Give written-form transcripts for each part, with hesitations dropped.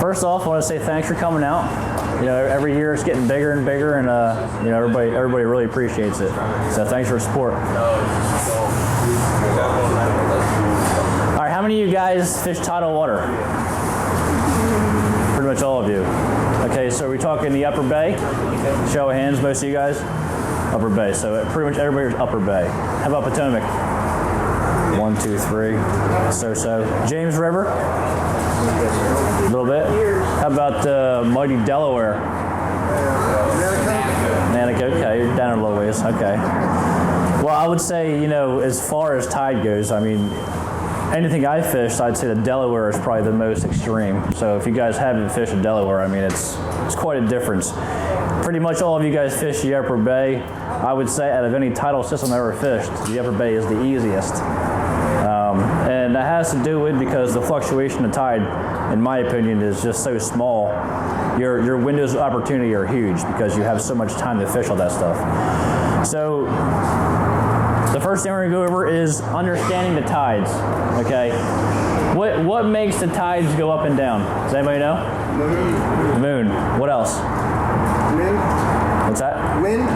first off, I want to say thanks for coming out. You know, every year it's getting bigger and bigger, and you know, everybody really appreciates it. So thanks for the support. All right, how many of you guys fish tidal water? Pretty much all of you. Okay, so we're talking the Upper Bay. Show of hands, most of you guys. Upper Bay. So pretty much everybody's Upper Bay. How about Potomac? 1, 2, 3. So. James River? A little bit. How about the mighty Delaware? Nanac. Okay, you're down a little ways. Okay. Well, I would say, you know, as far as tide goes, I mean, anything I fished, I'd say the Delaware is probably the most extreme. So if you guys haven't fished the Delaware, I mean, it's quite a difference. Pretty much all of you guys fish the Upper Bay. I would say out of any tidal system I ever fished, the Upper Bay is the easiest. And that has to do with because the fluctuation of tide, in my opinion, is just so small. Your windows of opportunity are huge because you have so much time to fish all that stuff. So the first thing we're going to go over is understanding the tides. Okay, what makes the tides go up and down? Does anybody know? Moon. Moon. What else? Wind. What's that? Wind.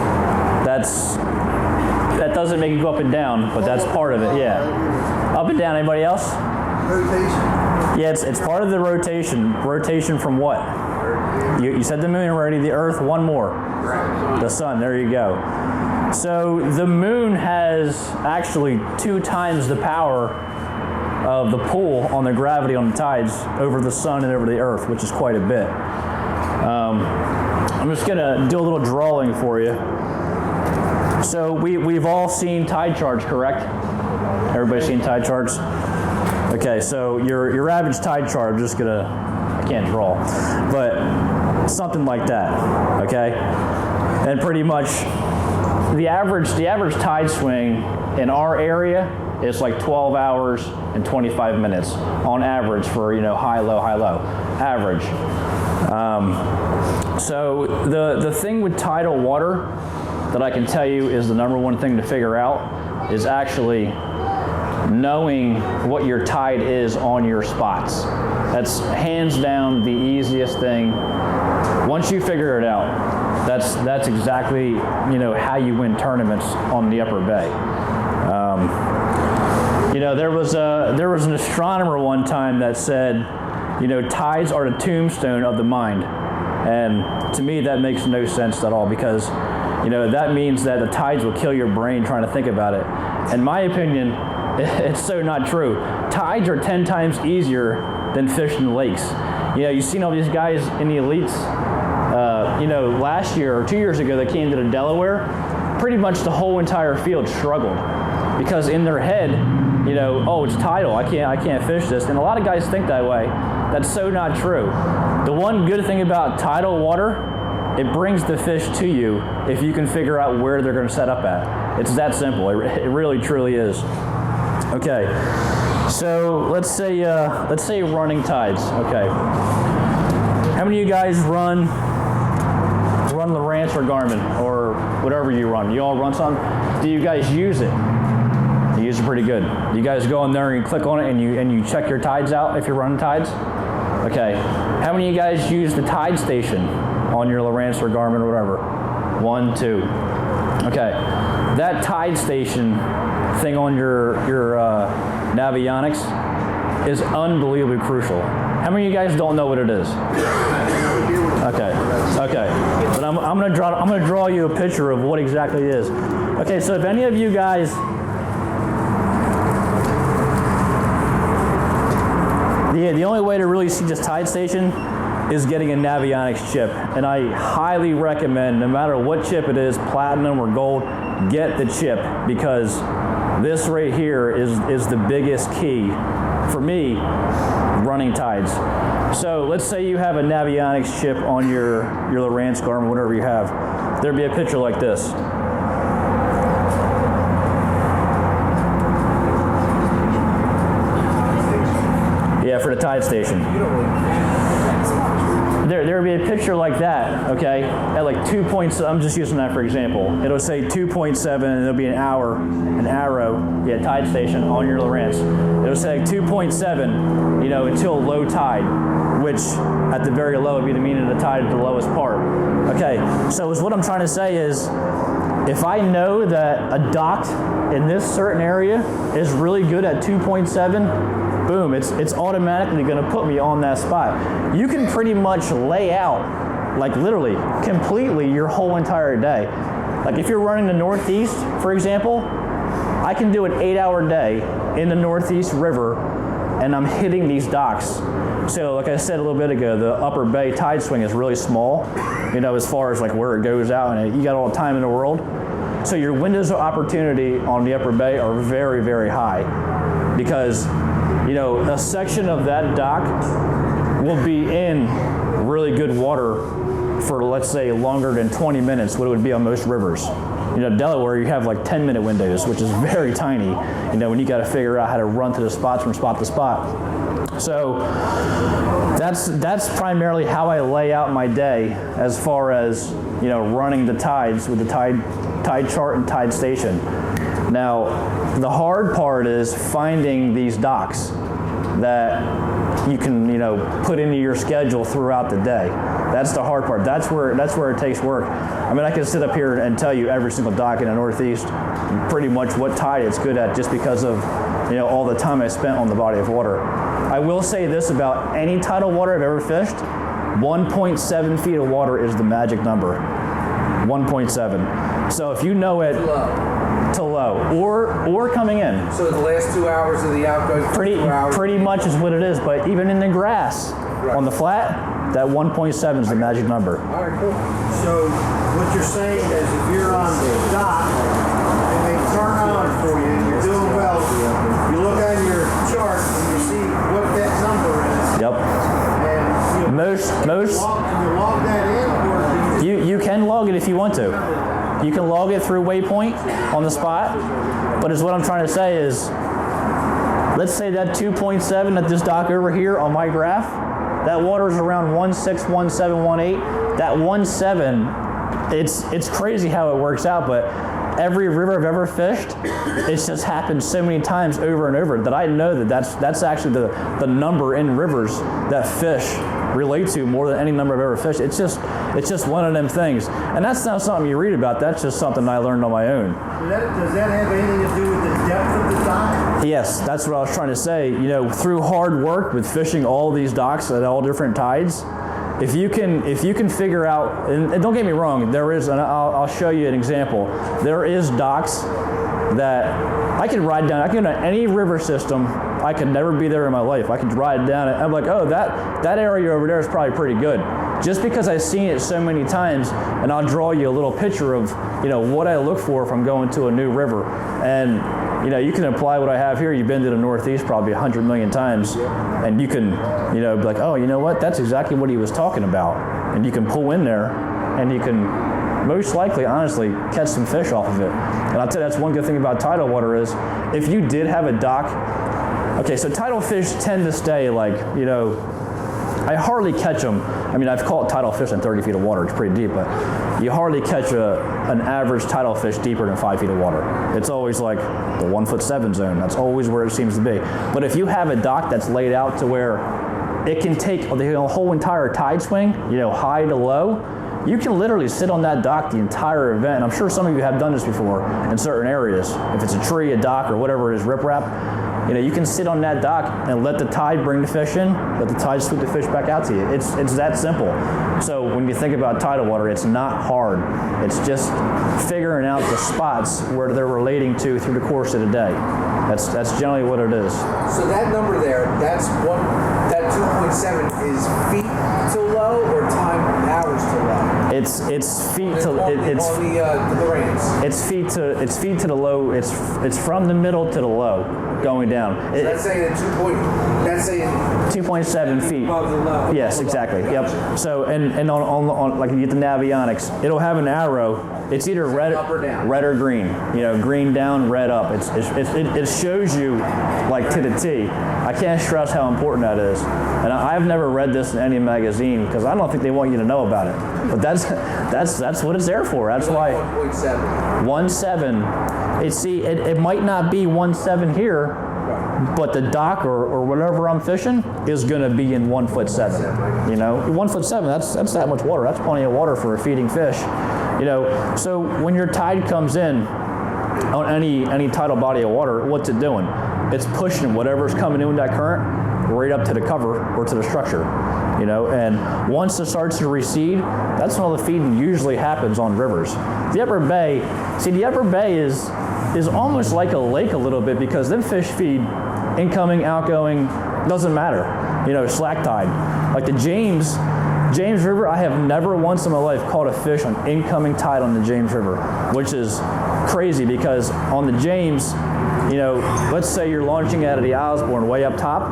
That doesn't make it go up and down, but that's part of it. Yeah. Up and down. Anybody else? Rotation. Yeah, it's part of the rotation. Rotation from what? You said the moon already. The Earth. One more. The sun. There you go. So the moon has actually 2 times the power of the pull on the gravity on the tides over the sun and over the Earth, which is quite a bit. I'm just gonna do a little drawing for you. So we've all seen tide charts, correct? Everybody's seen tide charts? Okay, so your average tide chart, I can't draw, but something like that, okay? And pretty much the average tide swing in our area is like 12 hours and 25 minutes on average for, you know, high, low, average. So the thing with tidal water that I can tell you is the number one thing to figure out is actually knowing what your tide is on your spots. That's hands down the easiest thing. Once you figure it out, that's exactly, you know, how you win tournaments on the Upper Bay. You know, there was an astronomer one time that said, you know, tides are the tombstone of the mind. And to me, that makes no sense at all because, you know, that means that the tides will kill your brain trying to think about it. In my opinion, it's so not true. Tides are 10 times easier than fishing the lakes. You know, you've seen all these guys in the elites, you know, last year or 2 years ago, they came to the Delaware. Pretty much the whole entire field struggled because in their head, you know, oh, it's tidal, I can't fish this. And a lot of guys think that way. That's so not true. The one good thing about tidal water, it brings the fish to you if you can figure out where they're going to set up at. It's that simple. It really, truly is. Okay, so let's say running tides. Okay, how many of you guys run Lowrance or Garmin or whatever you run? You all run some? Do you guys use it? You use it pretty good. You guys go in there and you click on it and you check your tides out if you're running tides? Okay. How many of you guys use the tide station on your Lowrance or Garmin or whatever? 1, 2. Okay. That tide station thing on your Navionics is unbelievably crucial. How many of you guys don't know what it is? Okay. But I'm gonna draw you a picture of what exactly it is. Okay, so if any of you guys the only way to really see this tide station is getting a Navionics chip. And I highly recommend, no matter what chip it is, platinum or gold, get the chip because this right here is the biggest key for me running tides. So let's say you have a Navionics chip on your Lowrance, Garmin, whatever you have. There'd be a picture like this. Yeah, for the tide station. There would be a picture like that, okay, at like 2.7, I'm just using that for example. It'll say 2.7 and there'll be an arrow, tide station on your Lowrance. It'll say 2.7, until low tide, which at the very low would be the mean of the tide at the lowest part. Okay, so what I'm trying to say is, if I know that a dock in this certain area is really good at 2.7, boom, it's automatically going to put me on that spot. You can pretty much lay out, like literally, completely your whole entire day. Like if you're running the Northeast, for example, I can do an 8-hour day in the Northeast River, and I'm hitting these docks. So like I said a little bit ago, the upper bay tide swing is really small, as far as like where it goes out, and you got all the time in the world. So your windows of opportunity on the upper bay are very, very high, because a section of that dock will be in really good water for, let's say, longer than 20 minutes, what it would be on most rivers. Delaware, you have like 10-minute windows, which is very tiny, when you got to figure out how to run to the spots from spot to spot. So that's primarily how I lay out my day as far as, running the tides with the tide chart and tide station. Now, the hard part is finding these docks that you can, put into your schedule throughout the day. That's the hard part. That's where it takes work. I mean, I can sit up here and tell you every single dock in the Northeast, pretty much what tide it's good at, just because of, all the time I spent on the body of water. I will say this about any tidal water I've ever fished: 1.7 feet of water is the magic number. 1.7. So if you know it to low, or coming in. So the last 2 hours of the outgoing. Pretty much is what it is. But even in the grass, on the flat, that 1.7 is the magic number. All right, cool. So what you're saying is, if you're on the dock and they turn on for you and you're doing well, you look on your chart and you see what that number is. Yep. And most can you log that in, or you can log it if you want to. You can log it through Waypoint on the spot. But what I'm trying to say is, let's say that 2.7 at this dock over here on my graph, that water's around 1.6, 1.7, 1.8. That 1.7, it's crazy how it works out, but every river I've ever fished, it's just happened so many times over and over that I know that's actually the number in rivers that fish relate to more than any number I've ever fished. It's just one of them things. And that's not something you read about, that's just something I learned on my own. Does that have anything to do with the depth of the dock? Yes, that's what I was trying to say. Through hard work with fishing all these docks at all different tides, if you can figure out, and don't get me wrong, there is, and I'll show you an example. There is docks that I could ride down. I can go to any river system. I could never be there in my life. I could ride down it. I'm like, oh, that area over there is probably pretty good, just because I've seen it so many times. And I'll draw you a little picture of what I look for if I'm going to a new river. And you can apply what I have here. You've been to the Northeast probably 100 million times, and you can be like, oh, you know what? That's exactly what he was talking about. And you can pull in there, and you can most likely, honestly, catch some fish off of it. And I'll tell you, that's one good thing about tidal water is, if you did have a dock. Okay, so tidal fish tend to stay I hardly catch them. I mean, I've caught tidal fish in 30 feet of water. It's pretty deep, but you hardly catch an average tidal fish deeper than 5 feet of water. It's always like the 1'7" zone. That's always where it seems to be. But if you have a dock that's laid out to where it can take the whole entire tide swing, high to low, you can literally sit on that dock the entire event. And I'm sure some of you have done this before in certain areas. If it's a tree, a dock, or whatever it is, riprap, you can sit on that dock and let the tide bring the fish in, let the tide swoop the fish back out to you. It's that simple. So when you think about tidal water, it's not hard. It's just figuring out the spots where they're relating to through the course of the day. That's generally what it is. So that number there, that 2.7 is feet to low or time hours to low? It's feet to it's on the reins. It's feet to the low. It's from the middle to the low, going down. So that's saying 2.7 feet. Above the low. Yes, exactly. Yep. So and on like you get the Navionics, it'll have an arrow. It's either red or green. Green down, red up. It shows you like to the T. I can't stress how important that is. And I've never read this in any magazine because I don't think they want you to know about it. But that's what it's there for. That's why 1.7. It might not be 1.7 here, but the dock or whatever I'm fishing is going to be in 1'7". You know, 1'7". That's that much water. That's plenty of water for a feeding fish. You know, so when your tide comes in on any tidal body of water, what's it doing? It's pushing whatever's coming in with that current right up to the cover or to the structure. You know, and once it starts to recede, that's when all the feeding usually happens on rivers. The upper bay is almost like a lake a little bit, because them fish feed incoming, outgoing, doesn't matter. You know, slack tide. Like the James River, I have never once in my life caught a fish on incoming tide on the James River, which is crazy, because on the James, you know, let's say you're launching out of the Osborne way up top,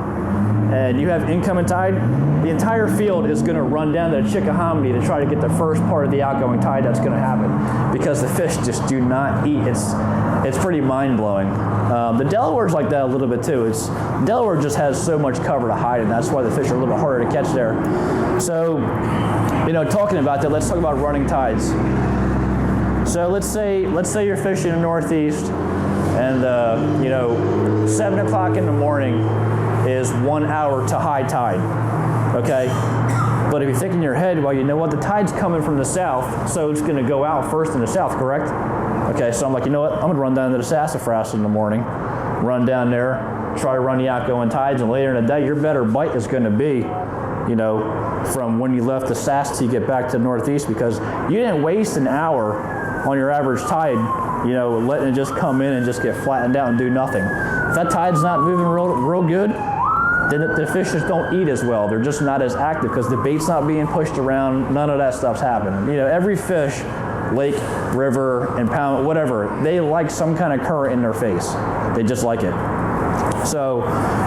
and you have incoming tide, the entire field is going to run down to the Chickahominy to try to get the first part of the outgoing tide that's going to happen, because the fish just do not eat. It's pretty mind-blowing. The Delaware's like that a little bit too. Delaware just has so much cover to hide, and that's why the fish are a little bit harder to catch there. So, you know, talking about that, let's talk about running tides. So let's say you're fishing in the Northeast, and you know, 7 o'clock in the morning is 1 hour to high tide, okay? But if you think in your head, well, you know what, the tide's coming from the south, so it's gonna go out first in the south, correct? Okay, so I'm like, you know what, I'm gonna run down to the Sassafras in the morning, run down there, try to run the outgoing tides, and later in the day, your better bite is gonna be, you know, from when you left the Sass till you get back to the Northeast, because you didn't waste an hour on your average tide, you know, letting it just come in and just get flattened out and do nothing. If that tide's not moving real good, then the fish just don't eat as well. They're just not as active because the bait's not being pushed around. None of that stuff's happening. You know, every fish, lake, river, impoundment, whatever, they like some kind of current in their face. They just like it. So,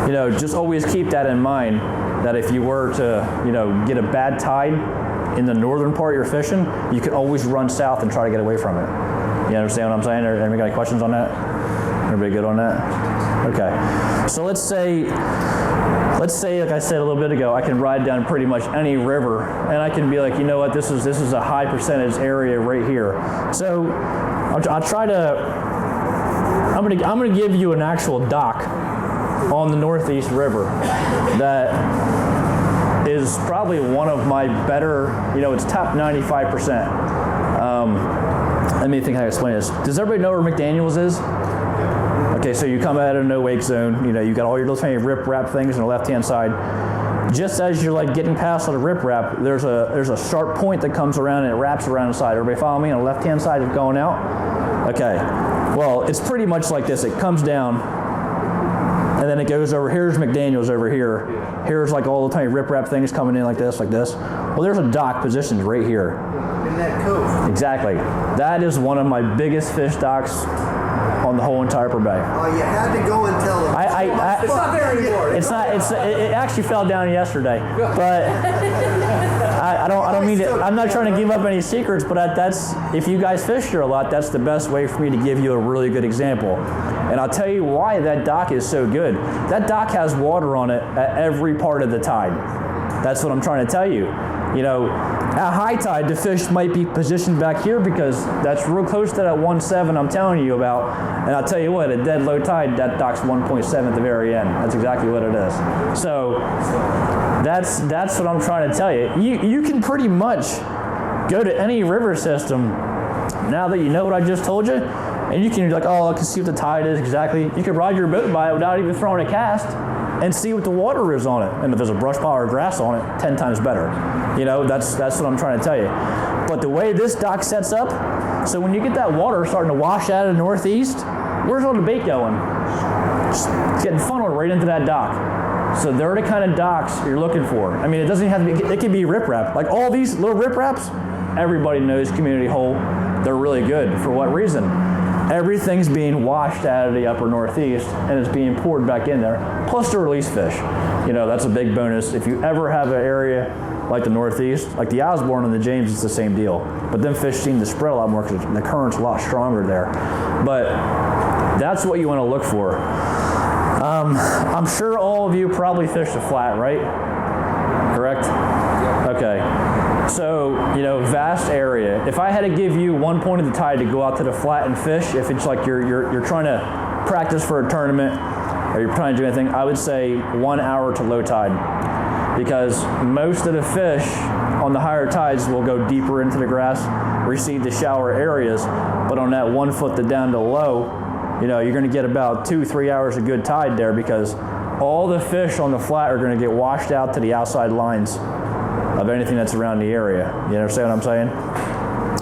you know, just always keep that in mind, that if you were to, you know, get a bad tide in the northern part you're fishing, you can always run south and try to get away from it. You understand what I'm saying? Anybody got any questions on that? Everybody good on that? Okay. So let's say, like I said a little bit ago, I can ride down pretty much any river, and I can be like, you know what, this is a high percentage area right here. So I'll try to, I'm gonna give you an actual dock on the Northeast River that is probably one of my better, you know, it's top 95%. Let me think how to explain this. Does everybody know where McDaniels is? Okay, so you come out of a no-wake zone, you know, you got all your little tiny rip-rap things on the left-hand side. Just as you're like getting past all the rip-rap, there's a sharp point that comes around and it wraps around the side. Everybody follow me? On the left-hand side of going out? Okay, well, it's pretty much like this. It comes down, and then it goes over, here's McDaniels over here. Here's like all the tiny rip-rap things coming in like this. Well, there's a dock positioned right here. In that coast. Exactly. That is one of my biggest fish docks on the whole entire Upper Bay. Oh, you had to go and tell them. It's not there anymore. It actually fell down yesterday, but I don't mean to. I'm not trying to give up any secrets, but that's, if you guys fish here a lot, that's the best way for me to give you a really good example. And I'll tell you why that dock is so good. That dock has water on it at every part of the tide. That's what I'm trying to tell you. You know, at high tide, the fish might be positioned back here because that's real close to that 1.7 I'm telling you about. And I'll tell you what, at dead low tide, that dock's 1.7 at the very end. That's exactly what it is. So that's what I'm trying to tell you. You can pretty much go to any river system now that you know what I just told you, and you can be like, oh, I can see what the tide is exactly. You can ride your boat by it without even throwing a cast and see what the water is on it. And if there's a brush pile or grass on it, 10 times better. You know, that's what I'm trying to tell you. But the way this dock sets up, so when you get that water starting to wash out of the Northeast, where's all the bait going? It's getting funneled right into that dock. So they're the kind of docks you're looking for. I mean, it doesn't have to be, it could be riprap. Like all these little ripraps, everybody knows community hole, they're really good. For what reason? Everything's being washed out of the upper Northeast and it's being poured back in there, plus to release fish. You know, that's a big bonus. If you ever have an area like the Northeast, like the Osborne and the James, it's the same deal. But them fish seem to spread a lot more because the current's a lot stronger there. But that's what you want to look for. I'm sure all of you probably fished a flat, right? Correct? Okay. So, you know, vast area. If I had to give you one point of the tide to go out to the flat and fish, if it's like you're trying to practice for a tournament, or you're trying to do anything, I would say 1 hour to low tide, because most of the fish on the higher tides will go deeper into the grass, recede to shallower areas, but on that 1 foot to down to low, you're going to get about 2-3 hours of good tide there, because all the fish on the flat are going to get washed out to the outside lines of anything that's around the area. You understand what I'm saying?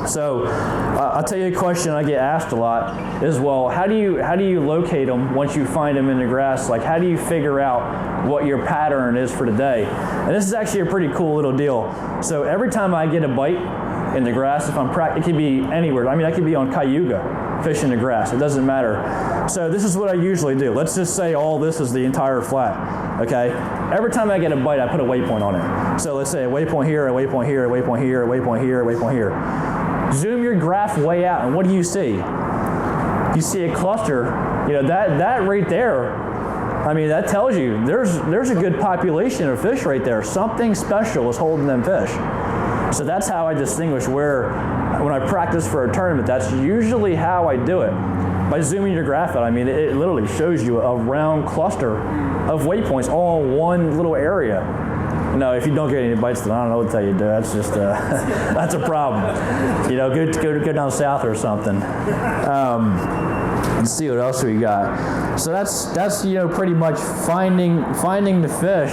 So I'll tell you a question I get asked a lot is, well, how do you locate them once you find them in the grass? Like, how do you figure out what your pattern is for the day? And this is actually a pretty cool little deal. So every time I get a bite in the grass, if I'm it could be anywhere. I mean, I could be on Cayuga fishing the grass. It doesn't matter. So this is what I usually do. Let's just say all this is the entire flat. Okay. Every time I get a bite, I put a waypoint on it. So let's say a waypoint here, a waypoint here, a waypoint here, a waypoint here, a waypoint here. Zoom your graph way out, and what do you see? You see a cluster. That right there, I mean, that tells you there's a good population of fish right there. Something special is holding them fish. So that's how I distinguish when I practice for a tournament, that's usually how I do it. By zooming your graph out, I mean, it literally shows you a round cluster of waypoints all in one little area. If you don't get any bites, then I don't know what to tell you, dude. That's just, that's a problem. Go down south or something. Let's see what else we got. So that's pretty much finding the fish.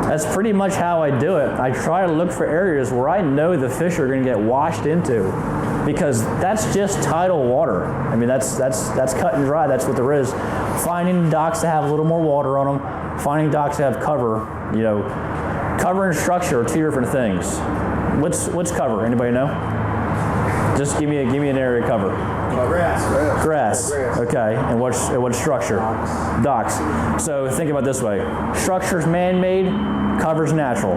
That's pretty much how I do it. I try to look for areas where I know the fish are going to get washed into, because that's just tidal water. I mean, that's cut and dry. That's what there is. Finding docks that have a little more water on them, finding docks that have cover. Cover and structure are two different things. What's cover? Anybody know? Just give me an area of cover. Grass. Okay. And what's structure? Docks. So think about it this way: structure's man-made, cover's natural.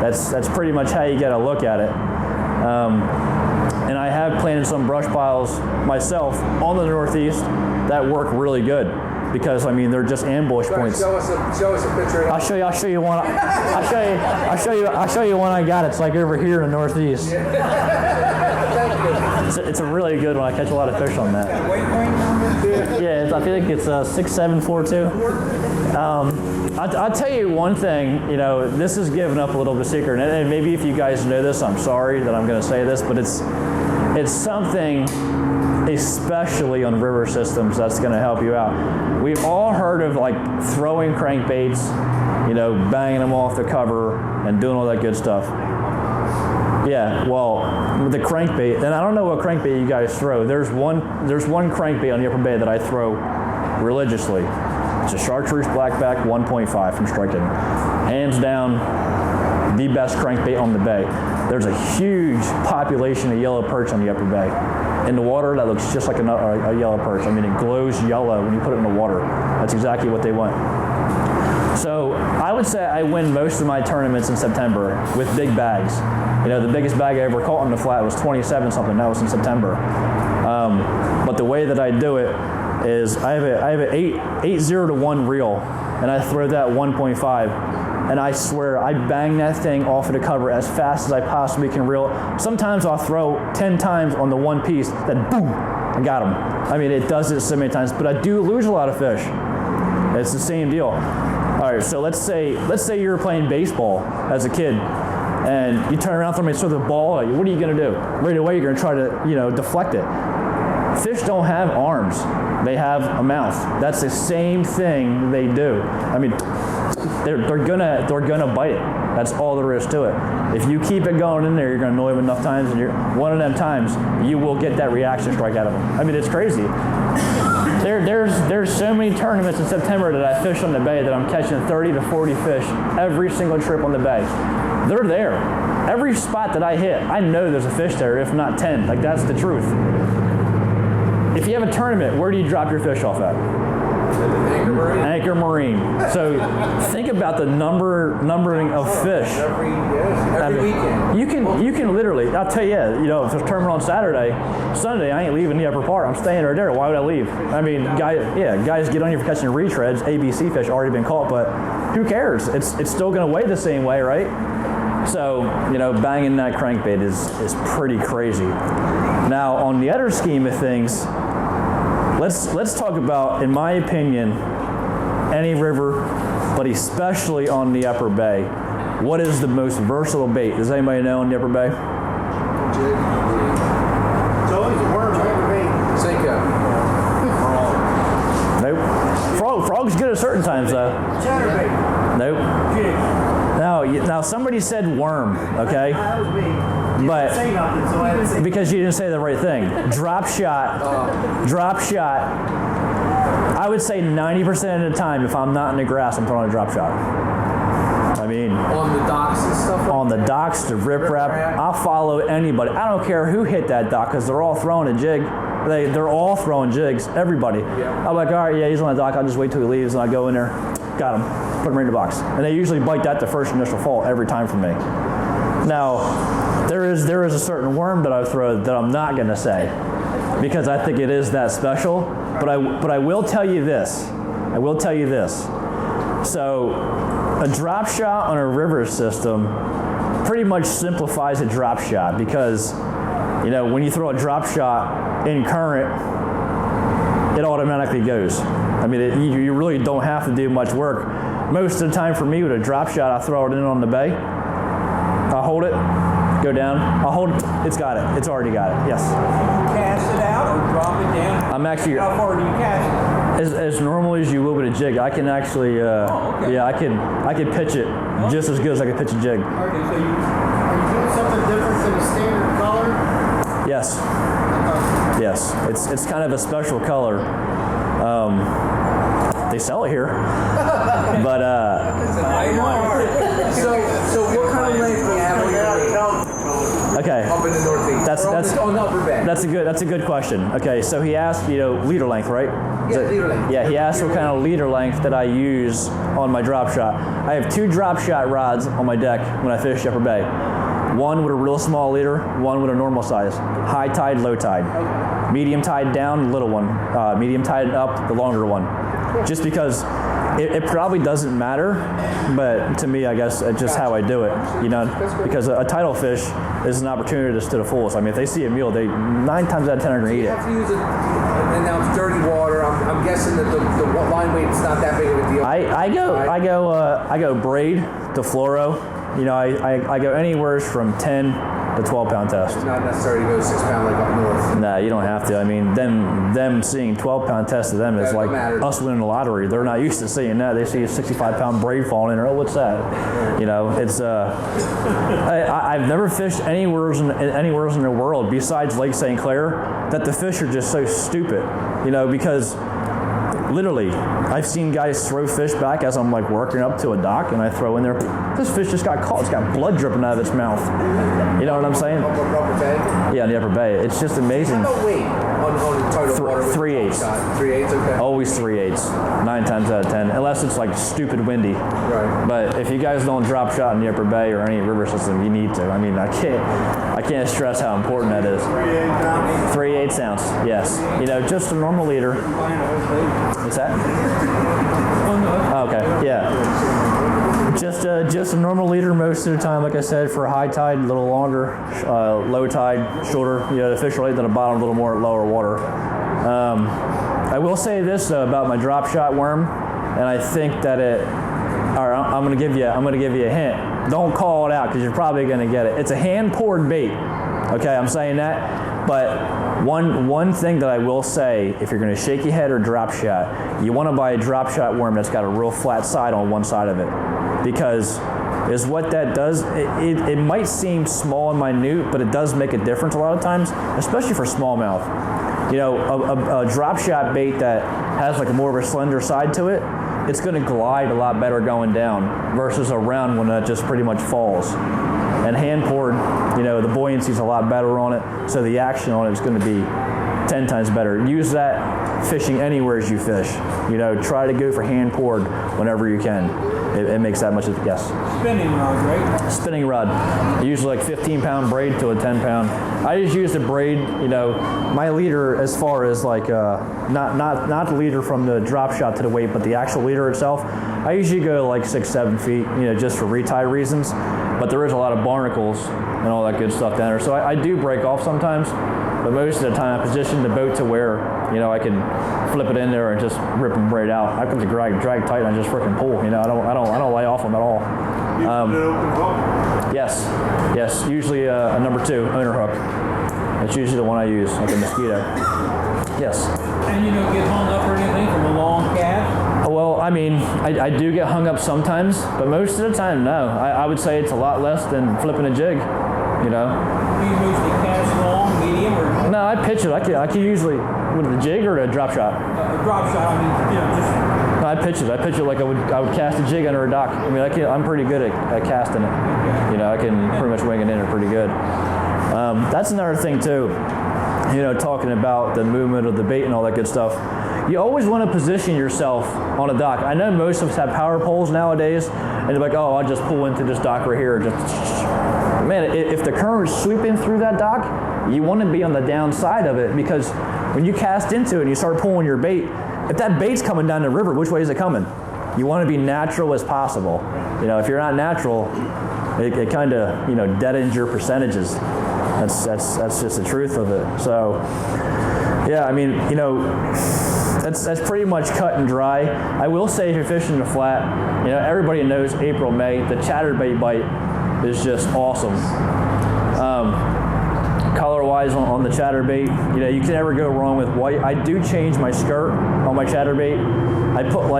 That's pretty much how you got to look at it. And I have planted some brush piles myself on the Northeast that work really good, because I mean they're just ambush points. Show us a picture. I'll show you one. I'll show you one I got. It's like over here in the Northeast. It's a really good one. I catch a lot of fish on that. Yeah, I feel like it's 6742. I'll tell you one thing. This is giving up a little bit of secret, and maybe if you guys know this, I'm sorry that I'm going to say this, but it's something, especially on river systems, that's going to help you out. We've all heard of like throwing crankbaits, banging them off the cover and doing all that good stuff. Yeah, well, with the crankbait, and I don't know what crankbait you guys throw. There's one crankbait on the upper bay that I throw religiously. It's a chartreuse blackback 1.5 from Strike Hidden. Hands down, the best crankbait on the bay. There's a huge population of yellow perch on the upper bay. In the water, that looks just like a yellow perch. I mean, it glows yellow when you put it in the water. That's exactly what they want. So I would say I win most of my tournaments in September with big bags. The biggest bag I ever caught on the flat was 27 something. That was in September. But the way that I do it is I have an 8-0-1 reel, and I throw that 1.5, and I swear I bang that thing off of the cover as fast as I possibly can reel. Sometimes I'll throw 10 times on the one piece, then boom, I got him. I mean, it does it so many times, but I do lose a lot of fish. It's the same deal. All right, so let's say you were playing baseball as a kid, and you turn around, throw the ball at you. What are you going to do? Right away, you're going to try to deflect it. Fish don't have arms; they have a mouth. That's the same thing they do. I mean, they're gonna bite it. That's all there is to it. If you keep it going in there, you're gonna annoy them enough times, and one of them times you will get that reaction strike out of them. I mean, it's crazy. There's so many tournaments in September that I fish on the bay that I'm catching 30 to 40 fish every single trip on the bay. They're there. Every spot that I hit, I know there's a fish there, if not 10. Like, that's the truth. If you have a tournament, where do you drop your fish off at? Anchor Marine. So think about the numbering of fish. Every weekend. You can literally, I'll tell you, if there's a tournament on Sunday, I ain't leaving the upper part. I'm staying right there. Why would I leave? I mean, guys get on you for catching retreads. ABC fish already been caught, but who cares? It's still going to weigh the same way, right? So, banging that crankbait is pretty crazy. Now, on the other scheme of things, let's talk about, in my opinion, any river, but especially on the Upper Bay. What is the most versatile bait? Does anybody know on the Upper Bay? Jig. It's always a worm, Upper Bay. Senko. Nope. Frog's good at certain times, though. Chatterbait. Nope. Jig. Now somebody said worm, okay? That was me. You But- didn't say nothing, so I had to say. Because you didn't say the right thing. Drop shot. I would say 90% of the time, if I'm not in the grass, I'm throwing a drop shot. I mean, On the docks and stuff. on the docks, the riprap, I'll follow anybody. I don't care who hit that dock because they're all throwing a jig. They're all throwing jigs, everybody. Yeah. I'm like, all right, yeah, he's on the dock. I'll just wait till he leaves and I go in there, got him, put him right in the box. And they usually bite that the first initial fall every time for me. Now, there is a certain worm that I throw that I'm not going to say because I think it is that special. But I will tell you this. So, a drop shot on a river system pretty much simplifies a drop shot because, you know, when you throw a drop shot in current, it automatically goes. I mean, you really don't have to do much work. Most of the time for me with a drop shot, I throw it in on the bay. I'll hold it, go down. I'll hold it. It's got it. It's already got it. Yes. Cast it out or drop it down? I'm actually How far do you cast as normal as you will with a jig. I can actually, okay. yeah, I can pitch it just as good as I can pitch a jig. it? Okay, so you Are you doing something different than the standard color? Yes. Yes. It's kind of a special color. They sell it here, but So what kind of length do you have on your bait? okay. Up in the Northeast. That's on the Upper Bay. That's a good question. Okay, so he asked, leader length, right? Yeah, leader length. Yeah, he asked what kind of leader length that I use on my drop shot. I have 2 drop shot rods on my deck when I fish Upper Bay. One with a real small leader, one with a normal size. High tide, low tide. Okay. Medium tide down, little one. Medium tide up, the longer one. Just because it probably doesn't matter, but to me, I guess it's just how I do it, because a tidal fish is an opportunity to the fullest. I mean, if they see a meal, they 9 times out of 10 are going to eat You it. have to use it, and now it's dirty water. I'm guessing that the line weight's not that big of a deal. I go braid to fluoro. I go anywhere from 10 to 12 pound test. It's not necessary to go 6 pound like up north. Nah, you don't have to. I mean, them seeing 12 pound test to them is That like matters. us winning the lottery. They're not used to seeing that. They see a 65 pound braid falling in there. Oh, what's that? It's I've never fished anywhere in the world besides Lake St. Clair that the fish are just so stupid. Because literally, I've seen guys throw fish back as I'm like working up to a dock, and I throw in there. This fish just got caught. It's got blood dripping out of its mouth. You know what I'm saying? Upper Bay? Yeah, in the Upper Bay. It's just amazing. How about weight on the tidal water? 3/8. 3/8, okay. Always 3/8, 9 times out of 10, unless it's like stupid windy. Right. But if you guys don't drop shot in the Upper Bay or any river system, you need to. I mean, I can't stress how important that is. 3/8 ounce, yes. Just a normal leader. What's that? Oh, okay, yeah. Just a normal leader most of the time, like I said, for high tide, a little longer, low tide, shorter. The fish are late to the bottom, a little more at lower water. I will say this though about my drop shot worm, and I think that all right, I'm gonna give you a hint. Don't call it out because you're probably gonna get it. It's a hand poured bait. Okay, I'm saying that, but one thing that I will say, if you're going to shaky head or drop shot, you want to buy a drop shot worm that's got a real flat side on one side of it, because is what that does. It might seem small and minute, but it does make a difference a lot of times, especially for smallmouth. A drop shot bait that has like a more of a slender side to it, it's going to glide a lot better going down versus a round one that just pretty much falls. And hand poured, the buoyancy is a lot better on it, so the action on it is going to be 10 times better. Use that fishing anywhere as you fish. Try to go for hand poured whenever you can. It makes that much of a yes. spinning rod, right? Spinning rod, usually like 15 pound braid to a 10 pound. I just use the braid, my leader as far as like, not the leader from the drop shot to the weight, but the actual leader itself. I usually go like 6-7 feet, just for retie reasons. But there is a lot of barnacles and all that good stuff down there. So I do break off sometimes, but most of the time I position the boat to where, I can flip it in there and just rip them right out. I can just drag tight and I just freaking pull. I don't lay off them at all. You put an open hook? Yes. Usually a number 2 owner hook. That's usually the one I use, like a mosquito. Yes. And get hung up or anything from a long cast? Well, I mean, I do get hung up sometimes, but most of the time, no. I would say it's a lot less than flipping a jig. Do you mostly cast long, medium, or? No, I pitch it. I can usually with the jig or a drop shot. A drop shot. I mean, just. No, I pitch it. I pitch it like I would cast a jig under a dock. I mean, I'm pretty good at casting it. I can pretty much wing it in there pretty good. That's another thing too. Talking about the movement of the bait and all that good stuff. You always want to position yourself on a dock. I know most of us have power poles nowadays, and they're like, oh, I'll just pull into this dock right here. Man, if the current's sweeping through that dock, you want to be on the downside of it, because when you cast into it and you start pulling your bait, if that bait's coming down the river, which way is it coming? You want to be natural as possible. If you're not natural, it kind of deadens your percentages. That's just the truth of it. So yeah, I mean, that's pretty much cut and dry. I will say, if you're fishing the flat, everybody knows April, May, the chatterbait bite is just awesome. Color-wise on the chatterbait, you can never go wrong with white. I do change my skirt on my chatterbait. I put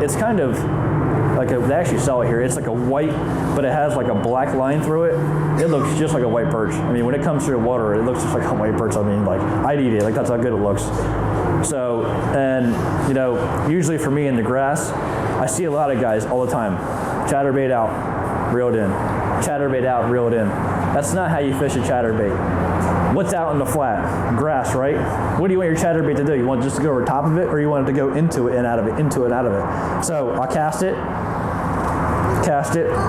it's kind of they actually sell it here. It's like a white, but it has like a black line through it. It looks just like a white perch. I mean, when it comes to the water, it looks just like a white perch. I mean, I'd eat it. That's how good it looks. So, and usually for me in the grass, I see a lot of guys all the time. Chatterbait out, reeled in. Chatterbait out, reeled in. That's not how you fish a chatterbait. What's out in the flat? Grass, right? What do you want your chatterbait to do? You want it just to go over top of it, or you want it to go into it and out of it, into it, out of it? So I'll cast it,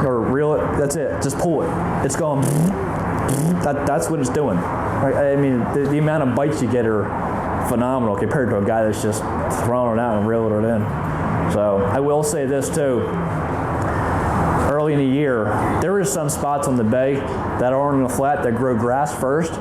or reel it. That's it. Just pull it. It's going. That's what it's doing. Right? I mean, the amount of bites you get are phenomenal compared to a guy that's just throwing it out and reeling it in. So I will say this too. Early in the year, there is some spots on the bay that are on the flat that grow grass first.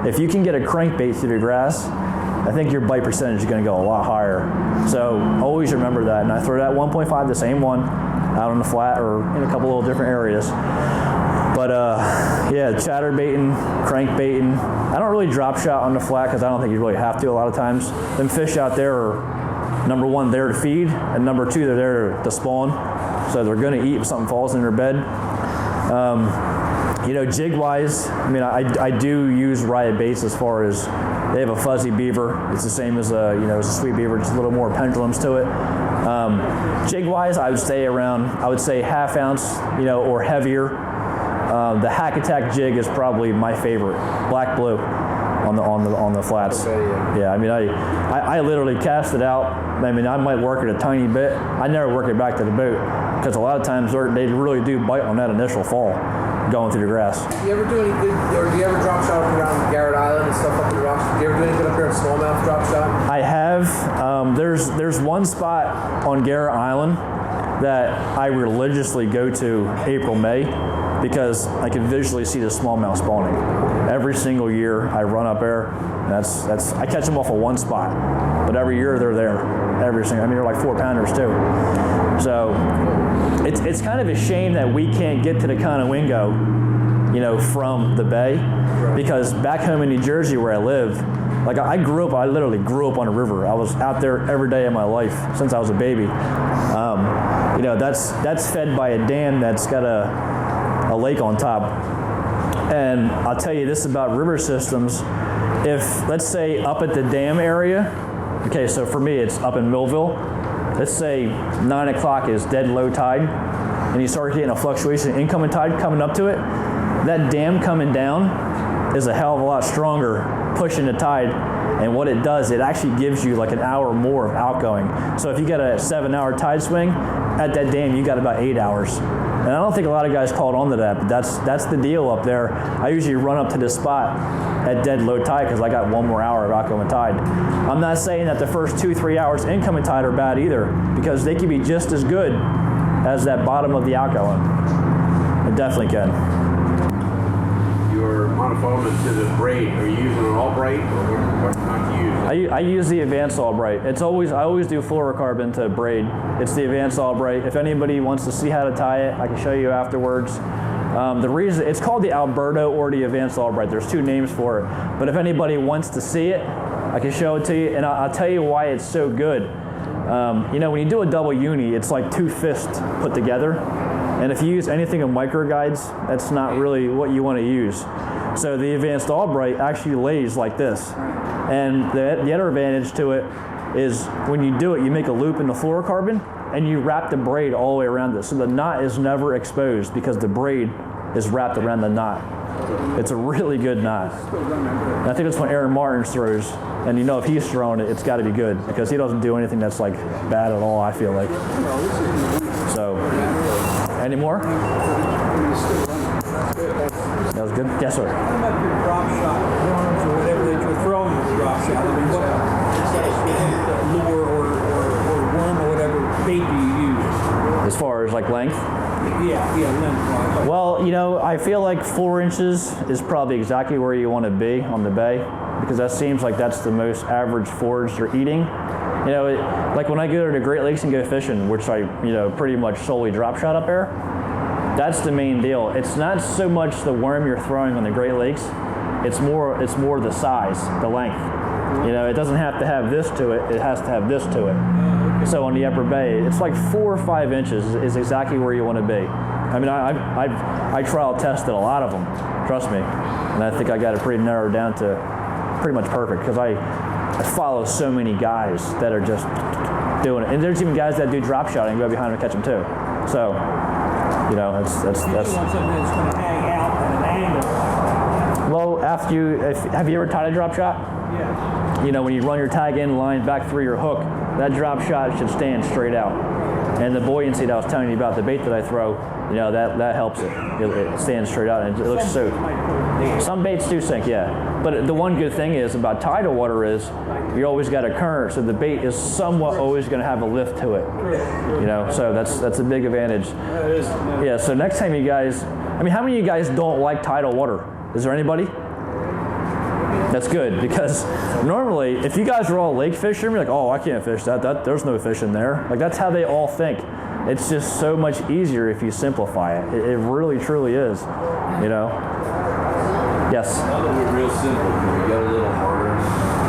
If you can get a crankbait through the grass, I think your bite percentage is going to go a lot higher. So always remember that. And I throw that 1.5, the same one, out on the flat or in a couple little different areas. But yeah, chatterbaiting, crankbaiting. I don't really drop shot on the flat because I don't think you really have to a lot of times. Them fish out there are, number 1, there to feed, and number 2, they're there to spawn. So they're going to eat if something falls in their bed. Jig-wise, I mean, I do use riot baits as far as they have a fuzzy beaver. It's the same as a sweet beaver, just a little more pendulums to it. Jig-wise, I would say half ounce, or heavier. The Hack Attack jig is probably my favorite, black blue on the flats. Okay, Yeah, I mean, I literally cast it out. I mean, I might work it a tiny bit. I never work it back to the boat because a lot of times they really do bite on that initial fall going through the grass. Do you ever do any good, or do you ever drop shot up around Garrett Island and stuff up in the rocks? Do you ever do anything up here in smallmouth drop shot? I have. There's one spot on Garrett Island that I religiously go to April, May, because I can visually see the smallmouth spawning. Every single year I run up there. I catch them off of one spot, but every year they're there. Every single. I mean, they're like 4-pounders too. So it's kind of a shame that we can't get to the Conowingo, from the bay, because back home in New Jersey where I live, I literally grew up on a river. I was out there every day of my life since I was a baby. That's fed by a dam that's got a lake on top. And I'll tell you this about river systems. If, let's say, up at the dam area, okay, so for me it's up in Millville, let's say 9 o'clock is dead low tide, and you start getting a fluctuation in incoming tide coming up to it, that dam coming down is a hell of a lot stronger pushing the tide. And what it does, it actually gives you like an hour more of outgoing. So if you got a 7-hour tide swing, at that dam you got about 8 hours. And I don't think a lot of guys caught on to that, but that's the deal up there. I usually run up to this spot at dead low tide because I got 1 more hour of outgoing tide. I'm not saying that the first 2-3 hours incoming tide are bad either, because they can be just as good as that bottom of the outgoing. It definitely can. You your monofilament to the braid? Are you using an all braid, or what not you use? I use the advanced all bright. I always do fluorocarbon to braid. It's the advanced all bright. If anybody wants to see how to tie it, I can show you afterwards. The reason it's called the Alberto or the advanced all bright. There's two names for it. But if anybody wants to see it, I can show it to you, and I'll tell you why it's so good. You know, when you do a double uni, it's like two fists put together. And if you use anything in micro guides, that's not really what you want to use. So the advanced Albright actually lays like this. And the other advantage to it is when you do it, you make a loop in the fluorocarbon and you wrap the braid all the way around it. So the knot is never exposed because the braid is wrapped around the knot. It's a really good knot. And I think that's what Aaron Martins throws. And you know, if he's throwing it, it's got to be good because he doesn't do anything that's like bad at all, I feel like. So, any more? That was good? Yes, sir. What about your drop shot, worms or whatever that you're throwing with the drop shot? I mean, what lure or worm or whatever bait do you use? As far as like length? Yeah, length-wise. Well, you know, I feel like 4 inches is probably exactly where you want to be on the bay because that seems like that's the most average forage you're eating. You know, like when I go to the Great Lakes and go fishing, which I, you know, pretty much solely drop shot up there, that's the main deal. It's not so much the worm you're throwing on the Great Lakes, it's more the size, the length. You know, it doesn't have to have this to it, it has to have this to it. So on the upper bay, it's like 4 or 5 inches is exactly where you want to be. I mean, I trial tested a lot of them, trust me, and I think I got it pretty narrowed down to pretty much perfect because I follow so many guys that are just doing it, and there's even guys that do drop shotting and go behind them and catch them too. So, you know, that's. You want something that's going to hang out at an angle. Well, have you ever tied a drop shot? Yeah. You know, when you run your tag in line back through your hook, that drop shot should stand straight out. And the buoyancy that I was telling you about, the bait that I throw, you know, that helps it. It stands straight out and it looks so. Some baits do sink, yeah. But the one good thing is about tidal water is you always got a current, so the bait is somewhat always going to have a lift to it. You know, so that's a big advantage. Yeah. So next time you guys, I mean, how many of you guys don't like tidal water? Is there anybody? That's good because normally, if you guys are all lake fishermen, you're like, oh, I can't fish that. There's no fish in there. Like that's how they all think. It's just so much easier if you simplify it. It really, truly is. You know. Yes. Now that we're real simple, can we get a little harder,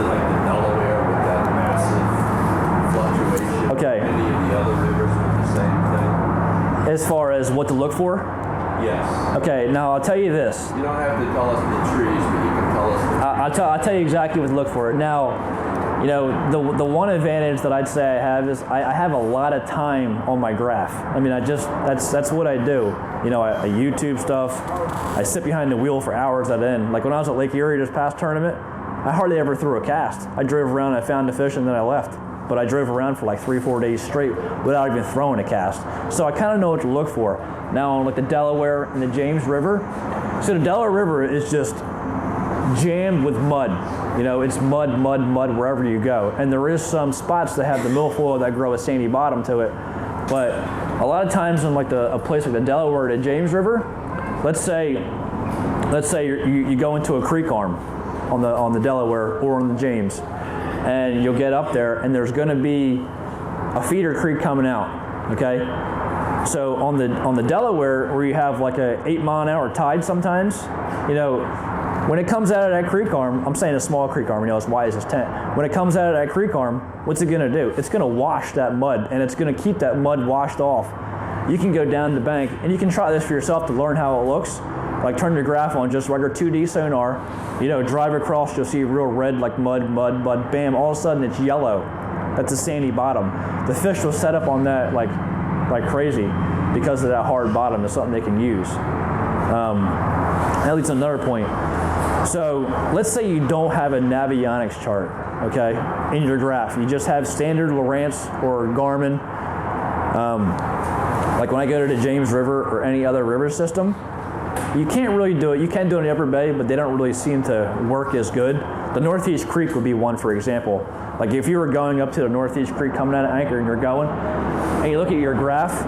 like the Delaware with that massive fluctuation? Okay. Any of the other rivers with the same thing? As far as what to look for? Yes. Okay. Now I'll tell you this. You don't have to tell us the trees, but you can tell us the I'll tell you exactly what to look for. Now, you know, the one advantage that I'd say I have is I have a lot of time on my graph. I mean, that's what I do. You know, I YouTube stuff. I sit behind the wheel for hours at end. Like when I was at Lake Erie this past tournament, I hardly ever threw a cast. I drove around, I found the fish, and then I left. But I drove around for like 3-4 days straight without even throwing a cast. So I kind of know what to look for. Now on like the Delaware and the James River. So the Delaware River is just jammed with mud. You know, it's mud wherever you go. And there is some spots that have the milfoil that grow a sandy bottom to it. But a lot of times in like a place like the Delaware or the James River, let's say you go into a creek arm on the Delaware or on the James, and you'll get up there and there's going to be a feeder creek coming out. Okay, so on the Delaware where you have like a 8-mile-an-hour tide sometimes, you know. When it comes out of that creek arm, I'm saying a small creek arm, you know, as wide as this tent. When it comes out of that creek arm, what's it gonna do? It's gonna wash that mud, and it's gonna keep that mud washed off. You can go down the bank, and you can try this for yourself to learn how it looks. Like turn your graph on, just regular 2D sonar, you know, drive across, you'll see real red like mud, bam, all of a sudden it's yellow. That's a sandy bottom. The fish will set up on that like crazy because of that hard bottom. It's something they can use. That leads to another point. So let's say you don't have a Navionics chart, okay, in your graph. You just have standard Lowrance or Garmin. Like when I go to the James River or any other river system, you can't really do it. You can do it in the upper bay, but they don't really seem to work as good. The Northeast Creek would be one, for example. Like if you were going up to the Northeast Creek coming out of Anchor and you're going, and you look at your graph,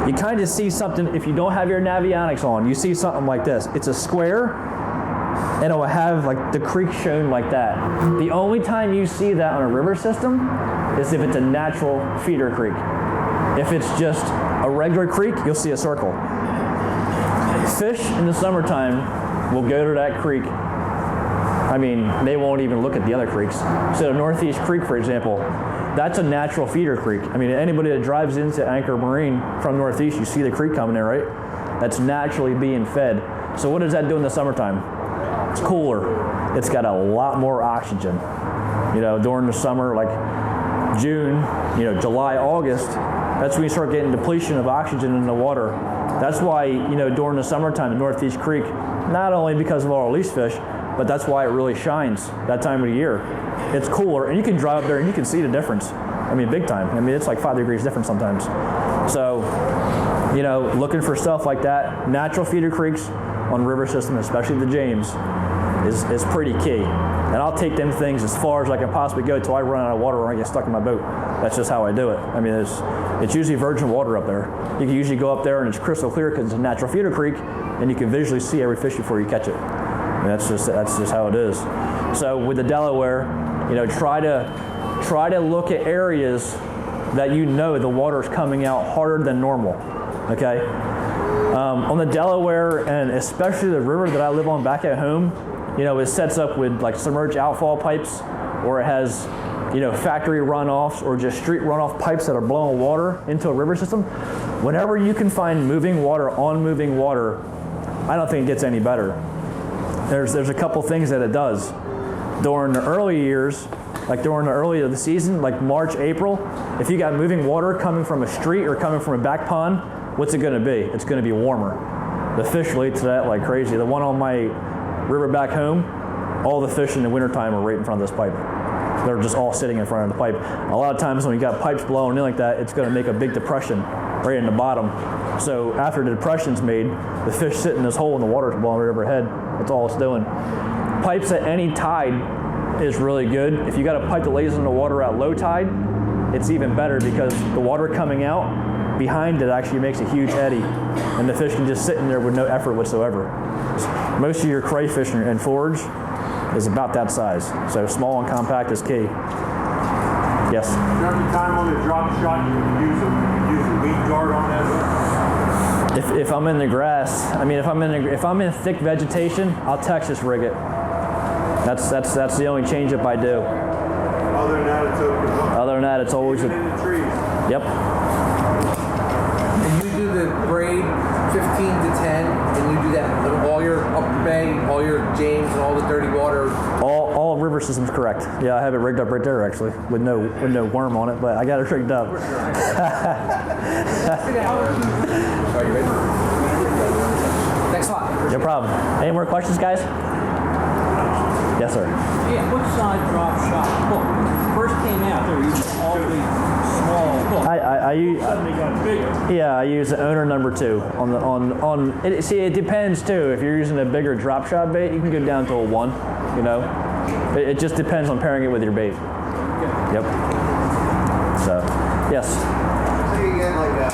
you kind of see something, if you don't have your Navionics on, you see something like this. It's a square, and it will have like the creek shown like that. The only time you see that on a river system is if it's a natural feeder creek. If it's just a regular creek, you'll see a circle. Fish in the summertime will go to that creek. I mean, they won't even look at the other creeks. So the Northeast Creek, for example, that's a natural feeder creek. I mean, anybody that drives into Anchor Marine from Northeast, you see the creek coming in, right? That's naturally being fed. So what does that do in the summertime? It's cooler. It's got a lot more oxygen. You know, during the summer, like June, you know, July, August, that's when you start getting depletion of oxygen in the water. That's why, you know, during the summertime, the Northeast Creek, not only because of all our lease fish, but that's why it really shines that time of the year. It's cooler, and you can drive up there and you can see the difference. I mean, big time. I mean, it's like 5 degrees different sometimes. So, you know, looking for stuff like that, natural feeder creeks on river system, especially the James, is pretty key. And I'll take them things as far as I can possibly go till I run out of water or I get stuck in my boat. That's just how I do it. I mean, it's usually virgin water up there. You can usually go up there and it's crystal clear because it's a natural feeder creek, and you can visually see every fish before you catch it. And that's just how it is. So with the Delaware, you know, try to look at areas that you know the water is coming out harder than normal. Okay. On the Delaware, and especially the river that I live on back at home, you know, it sets up with like submerged outfall pipes, or it has, you know, factory runoffs or just street runoff pipes that are blowing water into a river system. Whenever you can find moving water on moving water, I don't think it gets any better. There's a couple things that it does. During the early years, like during the early of the season, like March, April, if you got moving water coming from a street or coming from a back pond, what's it going to be? It's going to be warmer. The fish relate to that like crazy. The one on my river back home, all the fish in the wintertime are right in front of this pipe. They're just all sitting in front of the pipe. A lot of times when you got pipes blowing in like that, it's going to make a big depression right in the bottom. So after the depression's made, the fish sit in this hole and the water's blowing right overhead. That's all it's doing. Pipes at any tide is really good. If you got a pipe that lays in the water at low tide, it's even better because the water coming out behind it actually makes a huge eddy, and the fish can just sit in there with no effort whatsoever. Most of your crayfish and forage is about that size. So small and compact is key. Yes? Every time on the drop shot, you can use a weed guard on that. If I'm in the grass, I mean, if I'm in thick vegetation, I'll Texas rig it. That's the only change up I do. Other than that, it's open. Other than that, it's always in the trees. Yep. And you do the braid 15 to 10, and you do that on all your Upper Bay, all your James, and all the dirty water. All river systems correct. Yeah, I have it rigged up right there actually, with no worm on it, but I got it rigged up. Are you ready? Thanks a lot. No problem. Any more questions, guys? Yes, sir. Yeah, what size drop shot hook? First came out, they were using all the small hooks. I use Suddenly got bigger. yeah, I use the owner number 2 on it. See, it depends too. If you're using a bigger drop shot bait, you can go down to a 1. You know, it just depends on pairing it with your bait. Yep. So, yes. Say you get like a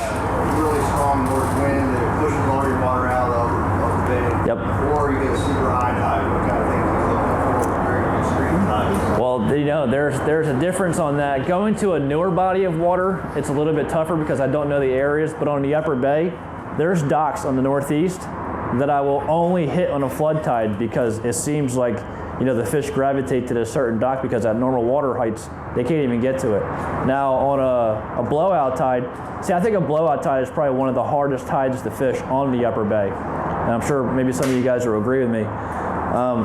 really strong north wind that pushes all your water out of the bay. Yep. Or you get a super high tide. What kind of things are you looking for during extreme tides? Well, you know, there's a difference on that. Going to a newer body of water, it's a little bit tougher because I don't know the areas. But on the Upper Bay, there's docks on the Northeast that I will only hit on a flood tide because it seems like, you know, the fish gravitate to this certain dock because at normal water heights, they can't even get to it. Now on a blowout tide, see, I think a blowout tide is probably one of the hardest tides to fish on the Upper Bay. And I'm sure maybe some of you guys will agree with me.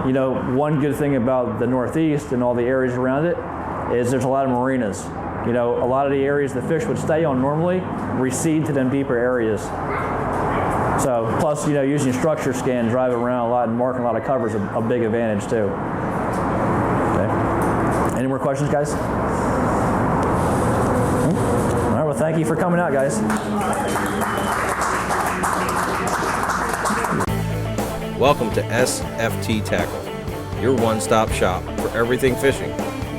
You know, one good thing about the Northeast and all the areas around it is there's a lot of marinas. You know, a lot of the areas the fish would stay on normally recede to them deeper areas. So, plus, you know, using structure scan, driving around a lot and marking a lot of cover is a big advantage too. Okay. Any more questions, guys? All right, well, thank you for coming out, guys. Welcome to SFT Tackle, your one-stop shop for everything fishing.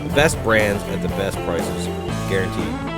The best brands at the best prices, guaranteed.